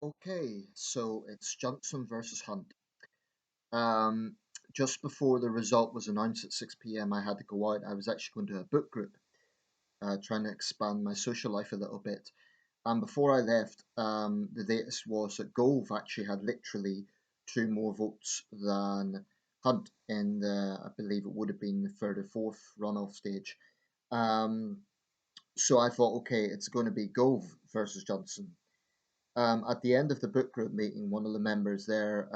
Okay, so it's Johnson versus Hunt. Um, just before the result was announced at 6 p.m., I had to go out. I was actually going to a book group, trying to expand my social life a little bit. And before I left, the latest was that Gove actually had literally two more votes than Hunt in the, I believe it would have been the third or fourth runoff stage. Um, so I thought, okay, it's going to be Gove versus Johnson. At the end of the book group meeting, one of the members there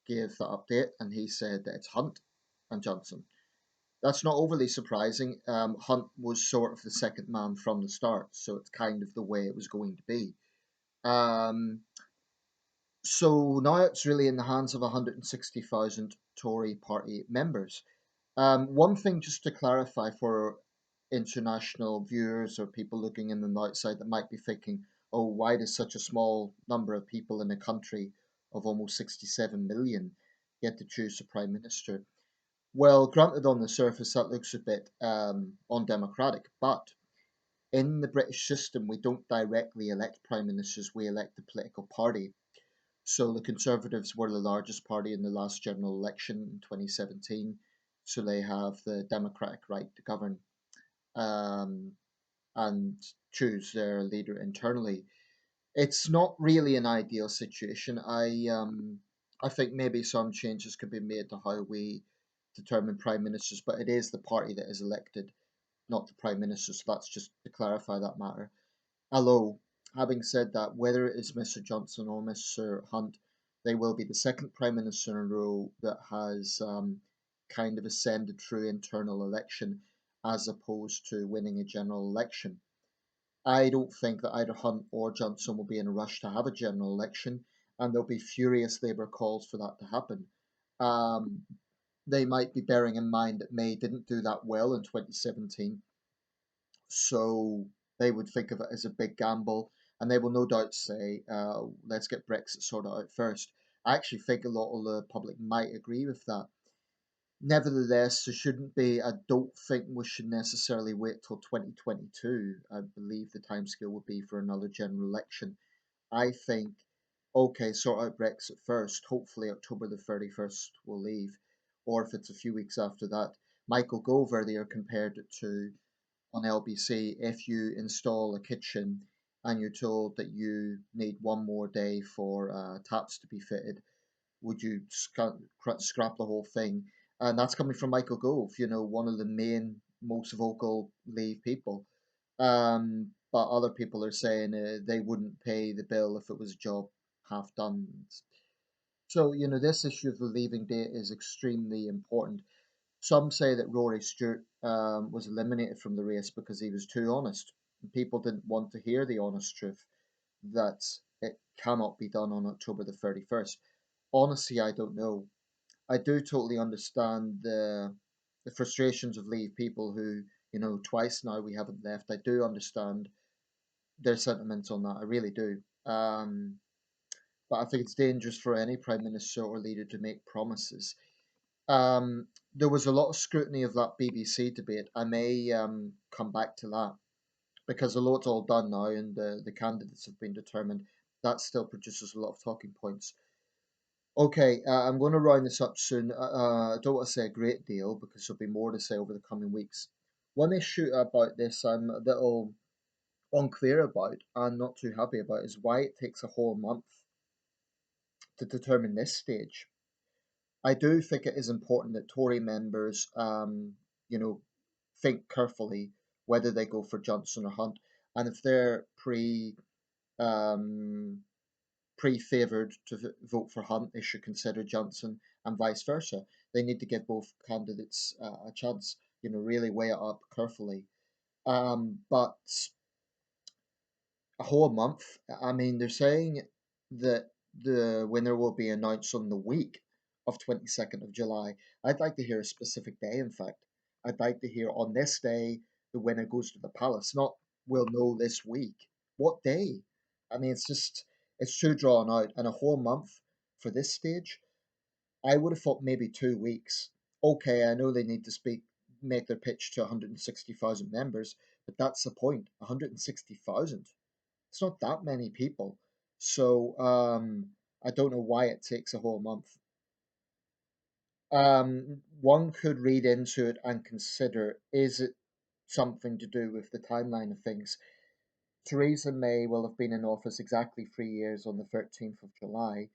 gave the update and he said that it's Hunt and Johnson. That's not overly surprising. Hunt was sort of the second man from the start, so it's kind of the way it was going to be. Um, so now it's really in the hands of 160,000 Tory party members. One thing just to clarify for international viewers or people looking in on the outside that might be thinking, oh, why does such a small number of people in a country of almost 67 million get to choose a prime minister? Well, granted, on the surface, that looks a bit undemocratic, but in the British system, we don't directly elect prime ministers, we elect the political party. So the Conservatives were the largest party in the last general election in 2017, so they have the democratic right to govern um, and choose their leader internally. It's not really an ideal situation. I think maybe some changes could be made to how we determine prime ministers, but it is the party that is elected, not the prime minister. So that's just to clarify that matter. Although, having said that, whether it is Mr. Johnson or Mr. Hunt, they will be the second Prime Minister in a row that has kind of ascended through internal election as opposed to winning a general election. I don't think that either Hunt or Johnson will be in a rush to have a general election, and there'll be furious Labour calls for that to happen. Um, they might be bearing in mind that May didn't do that well in 2017, so they would think of it as a big gamble, and they will no doubt say, let's get Brexit sorted out first. I actually think a lot of the public might agree with that. Nevertheless, there shouldn't be, I don't think we should necessarily wait till 2022. I believe the timescale would be for another general election. I think, okay, sort out Brexit first. Hopefully, October the 31st will leave, or if it's a few weeks after that. Michael Gove earlier compared it to on LBC, if you install a kitchen and you're told that you need one more day for taps to be fitted, would you scrap the whole thing? And that's coming from Michael Gove, one of the main, most vocal Leave people. But other people are saying they wouldn't pay the bill if it was a job half done. So, this issue of the leaving date is extremely important. Some say that Rory Stewart was eliminated from the race because he was too honest. People didn't want to hear the honest truth that it cannot be done on October the 31st. Honestly, I don't know. I do totally understand the frustrations of Leave people who, twice now we haven't left. I do understand their sentiments on that. I really do. But I think it's dangerous for any prime minister or leader to make promises. There was a lot of scrutiny of that BBC debate. I may come back to that because although it's all done now and the candidates have been determined, that still produces a lot of talking points. Okay, I'm going to round this up soon. I don't want to say a great deal because there'll be more to say over the coming weeks. One issue about this I'm a little unclear about and not too happy about is why it takes a whole month to determine this stage. I do think it is important that Tory members, you know, think carefully whether they go for Johnson or Hunt, and if they're um, pre-favoured to vote for Hunt, they should consider Johnson, and vice versa. They need to give both candidates a chance. Really weigh it up carefully. But a whole month. I mean, they're saying that the winner will be announced on the week of 22nd of July. I'd like to hear a specific day, in fact. I'd like to hear on this day the winner goes to the palace, not we'll know this week. What day? I mean, it's too drawn out, and a whole month for this stage. I would have thought maybe 2 weeks. Okay, I know they need to make their pitch to 160,000 members, but that's the point. 160,000. It's not that many people. So I don't know why it takes a whole month. One could read into it and consider, is it something to do with the timeline of things? Theresa May will have been in office exactly 3 years on the 13th of July.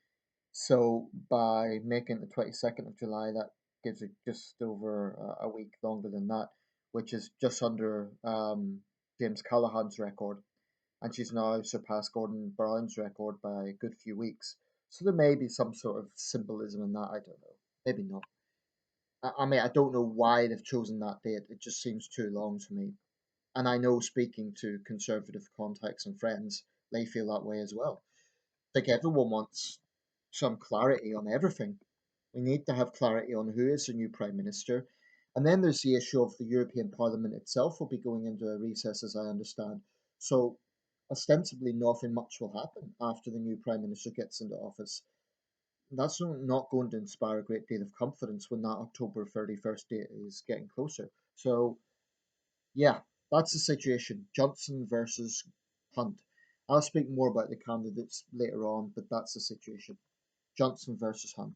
So by making it the 22nd of July, that gives it just over a week longer than that, which is just under James Callaghan's record. And she's now surpassed Gordon Brown's record by a good few weeks. So there may be some sort of symbolism in that. I don't know. Maybe not. I mean, I don't know why they've chosen that date. It just seems too long to me. And I know, speaking to conservative contacts and friends, they feel that way as well. I think everyone wants some clarity on everything. We need to have clarity on who is the new Prime Minister. And then there's the issue of the European Parliament itself will be going into a recess, as I understand. So, ostensibly, nothing much will happen after the new Prime Minister gets into office. That's not going to inspire a great deal of confidence when that October 31st date is getting closer. So, yeah, that's the situation. Johnson versus Hunt. I'll speak more about the candidates later on, but that's the situation. Johnson versus Hunt.